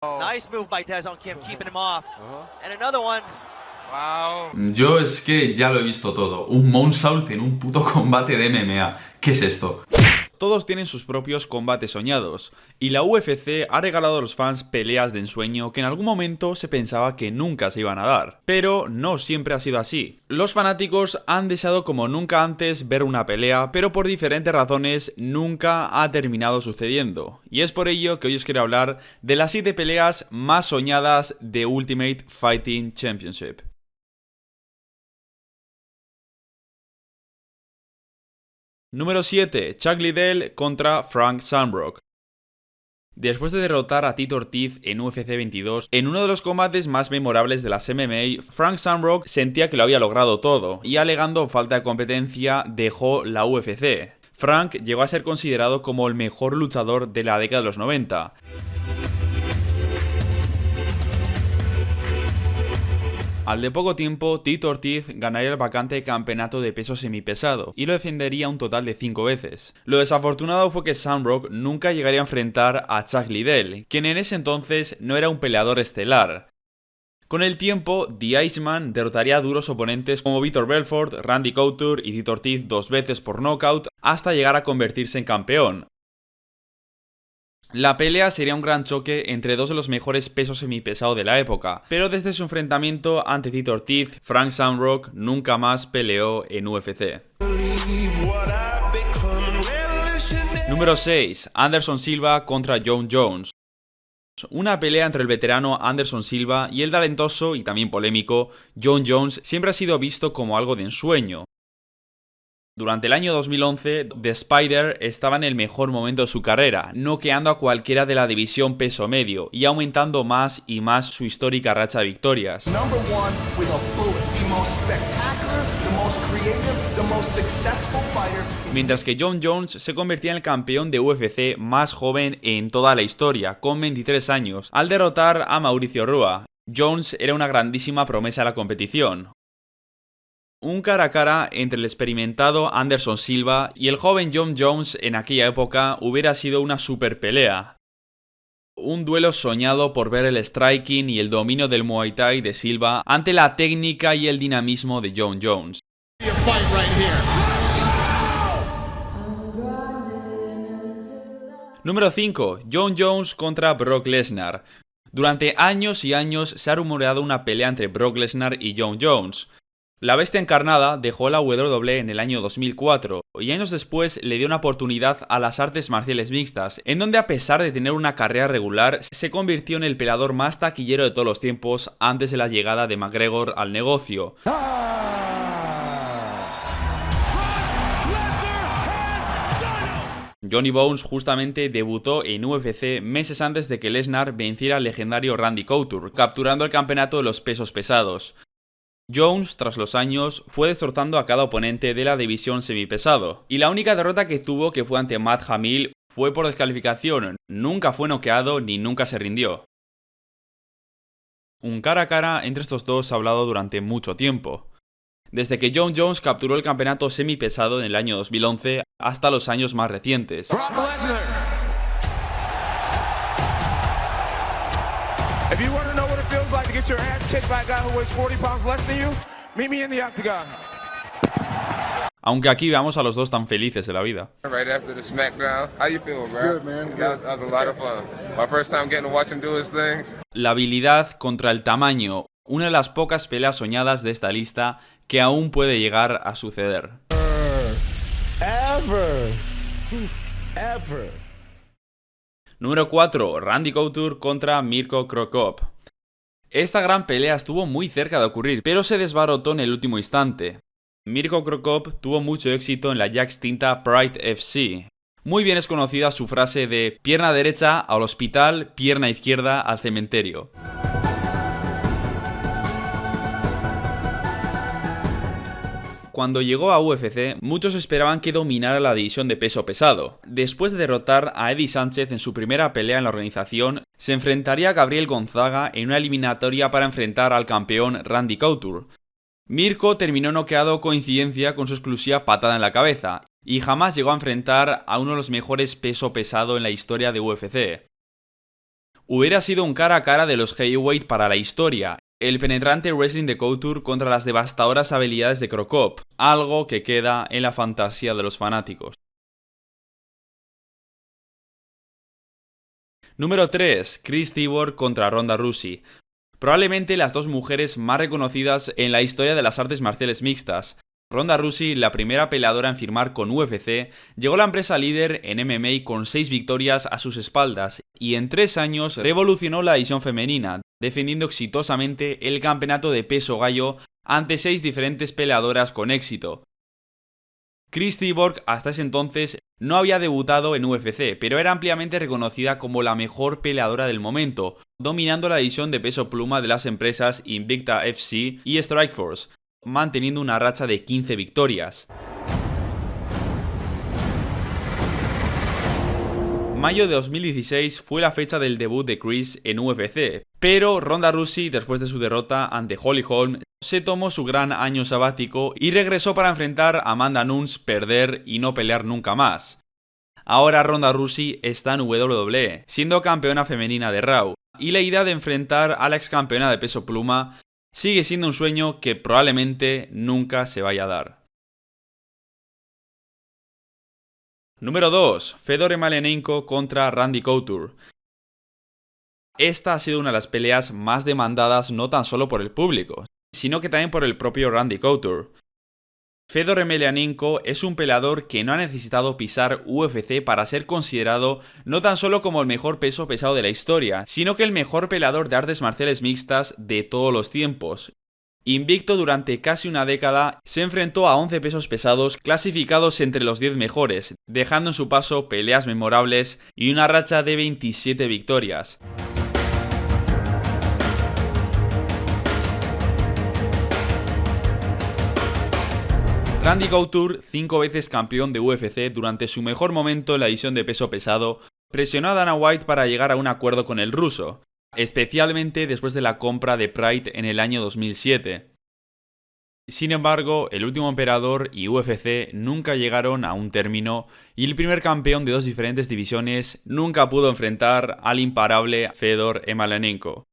Nice move by Dae Sung Kim, keeping him off. And another one. Wow. Yo es que ya lo he visto todo. Un moonsault en un puto combate de MMA. ¿Qué es esto? Todos tienen sus propios combates soñados, y la UFC ha regalado a los fans peleas de ensueño que en algún momento se pensaba que nunca se iban a dar. Pero no siempre ha sido así. Los fanáticos han deseado como nunca antes ver una pelea, pero por diferentes razones nunca ha terminado sucediendo. Y es por ello que hoy os quiero hablar de las 7 peleas más soñadas de Ultimate Fighting Championship. Número 7. Chuck Liddell contra Frank Shamrock. Después de derrotar a Tito Ortiz en UFC 22, en uno de los combates más memorables de las MMA, Frank Shamrock sentía que lo había logrado todo, y alegando falta de competencia, dejó la UFC. Frank llegó a ser considerado como el mejor luchador de la década de los 90. Al de poco tiempo, Tito Ortiz ganaría el vacante campeonato de peso semipesado y lo defendería un total de 5 veces. Lo desafortunado fue que Shamrock nunca llegaría a enfrentar a Chuck Liddell, quien en ese entonces no era un peleador estelar. Con el tiempo, The Iceman derrotaría a duros oponentes como Vitor Belfort, Randy Couture y Tito Ortiz 2 veces por knockout hasta llegar a convertirse en campeón. La pelea sería un gran choque entre dos de los mejores pesos semipesado de la época, pero desde su enfrentamiento ante Tito Ortiz, Frank Shamrock nunca más peleó en UFC. Número 6. Anderson Silva contra Jon Jones. Una pelea entre el veterano Anderson Silva y el talentoso y también polémico Jon Jones siempre ha sido visto como algo de ensueño. Durante el año 2011, The Spider estaba en el mejor momento de su carrera, noqueando a cualquiera de la división peso medio y aumentando más y más su histórica racha de victorias. Mientras que Jon Jones se convertía en el campeón de UFC más joven en toda la historia, con 23 años, al derrotar a Mauricio Rua. Jones era una grandísima promesa de la competición. Un cara a cara entre el experimentado Anderson Silva y el joven Jon Jones en aquella época hubiera sido una super pelea. Un duelo soñado por ver el striking y el dominio del Muay Thai de Silva ante la técnica y el dinamismo de Jon Jones. Número 5. Jon Jones contra Brock Lesnar. Durante años y años se ha rumoreado una pelea entre Brock Lesnar y Jon Jones. La bestia encarnada dejó la WWE en el año 2004 y años después le dio una oportunidad a las artes marciales mixtas, en donde a pesar de tener una carrera regular, se convirtió en el peleador más taquillero de todos los tiempos antes de la llegada de McGregor al negocio. Johnny Bones justamente debutó en UFC meses antes de que Lesnar venciera al legendario Randy Couture, capturando el campeonato de los pesos pesados. Jones, tras los años, fue destrozando a cada oponente de la división semipesado, y la única derrota que tuvo, que fue ante Matt Hamill, fue por descalificación. Nunca fue noqueado ni nunca se rindió. Un cara a cara entre estos dos se ha hablado durante mucho tiempo, desde que Jon Jones capturó el campeonato semipesado en el año 2011 hasta los años más recientes. Aunque aquí veamos a los dos tan felices de la vida. La habilidad contra el tamaño, una de las pocas peleas soñadas de esta lista que aún puede llegar a suceder. Número 4. Randy Couture contra Mirko Cro Cop. Esta gran pelea estuvo muy cerca de ocurrir, pero se desbarató en el último instante. Mirko Cro Cop tuvo mucho éxito en la ya extinta Pride FC. Muy bien es conocida su frase de pierna derecha al hospital, pierna izquierda al cementerio. Cuando llegó a UFC, muchos esperaban que dominara la división de peso pesado. Después de derrotar a Eddie Sánchez en su primera pelea en la organización, se enfrentaría a Gabriel Gonzaga en una eliminatoria para enfrentar al campeón Randy Couture. Mirko terminó noqueado coincidencia con su exclusiva patada en la cabeza, y jamás llegó a enfrentar a uno de los mejores peso pesado en la historia de UFC. Hubiera sido un cara a cara de los heavyweight para la historia, el penetrante wrestling de Couture contra las devastadoras habilidades de Cro Cop, algo que queda en la fantasía de los fanáticos. Número 3. Chris Cyborg contra Ronda Rousey. Probablemente las dos mujeres más reconocidas en la historia de las artes marciales mixtas. Ronda Rousey, la primera peleadora en firmar con UFC, llegó a la empresa líder en MMA con 6 victorias a sus espaldas y en 3 años revolucionó la división femenina, defendiendo exitosamente el campeonato de peso gallo ante 6 diferentes peleadoras con éxito. Chris Cyborg hasta ese entonces no había debutado en UFC, pero era ampliamente reconocida como la mejor peleadora del momento, dominando la división de peso pluma de las empresas Invicta FC y Strikeforce, manteniendo una racha de 15 victorias. Mayo de 2016 fue la fecha del debut de Chris en UFC, pero Ronda Rousey, después de su derrota ante Holly Holm, se tomó su gran año sabático y regresó para enfrentar a Amanda Nunes, perder y no pelear nunca más. Ahora Ronda Rousey está en WWE, siendo campeona femenina de Raw, y la idea de enfrentar a la ex campeona de peso pluma sigue siendo un sueño que probablemente nunca se vaya a dar. Número 2. Fedor Emelianenko contra Randy Couture. Esta ha sido una de las peleas más demandadas no tan solo por el público, sino que también por el propio Randy Couture. Fedor Emelianenko es un peleador que no ha necesitado pisar UFC para ser considerado no tan solo como el mejor peso pesado de la historia, sino que el mejor peleador de artes marciales mixtas de todos los tiempos. Invicto durante casi una década, se enfrentó a 11 pesos pesados clasificados entre los 10 mejores, dejando en su paso peleas memorables y una racha de 27 victorias. Randy Couture, 5 veces campeón de UFC durante su mejor momento en la división de peso pesado, presionó a Dana White para llegar a un acuerdo con el ruso, especialmente después de la compra de Pride en el año 2007. Sin embargo, el último emperador y UFC nunca llegaron a un término y el primer campeón de 2 diferentes divisiones nunca pudo enfrentar al imparable Fedor Emelianenko.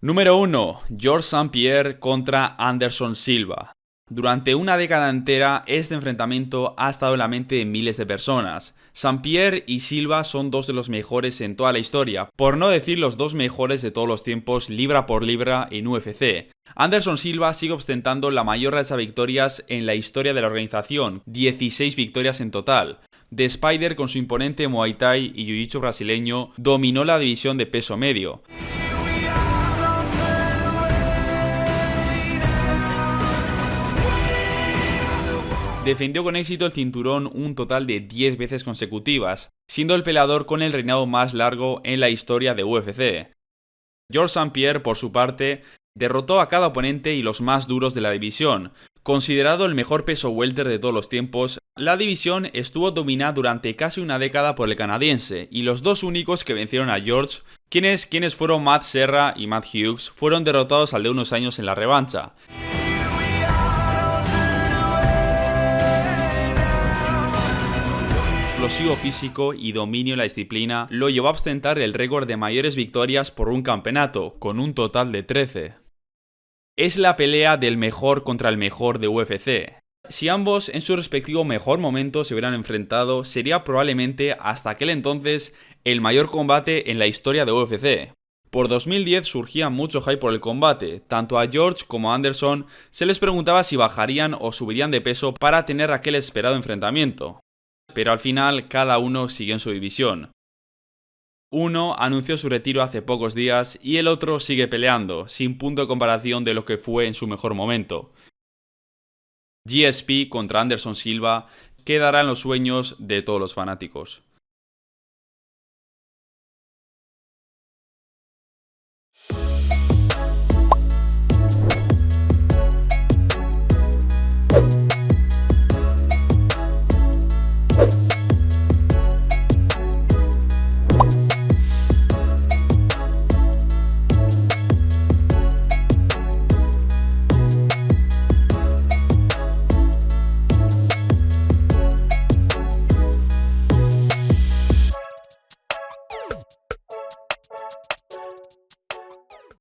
Número 1. Georges St-Pierre contra Anderson Silva. Durante una década entera, este enfrentamiento ha estado en la mente de miles de personas. St-Pierre y Silva son 2 de los mejores en toda la historia, por no decir los 2 mejores de todos los tiempos libra por libra en UFC. Anderson Silva sigue ostentando la mayor racha de victorias en la historia de la organización, 16 victorias en total. The Spider, con su imponente Muay Thai y Jiu-Jitsu brasileño, dominó la división de peso medio. Defendió con éxito el cinturón un total de 10 veces consecutivas, siendo el peleador con el reinado más largo en la historia de UFC. Georges St-Pierre, por su parte, derrotó a cada oponente y los más duros de la división. Considerado el mejor peso welter de todos los tiempos, la división estuvo dominada durante casi una década por el canadiense, y los 2 únicos que vencieron a George, quienes fueron Matt Serra y Matt Hughes, fueron derrotados al de unos años en la revancha. Explosivo físico y dominio en la disciplina lo llevó a ostentar el récord de mayores victorias por un campeonato, con un total de 13. Es la pelea del mejor contra el mejor de UFC. Si ambos en su respectivo mejor momento se hubieran enfrentado, sería probablemente hasta aquel entonces el mayor combate en la historia de UFC. Por 2010 surgía mucho hype por el combate. Tanto a George como a Anderson se les preguntaba si bajarían o subirían de peso para tener aquel esperado enfrentamiento. Pero al final cada uno siguió en su división. Uno anunció su retiro hace pocos días y el otro sigue peleando, sin punto de comparación de lo que fue en su mejor momento. GSP contra Anderson Silva quedará en los sueños de todos los fanáticos.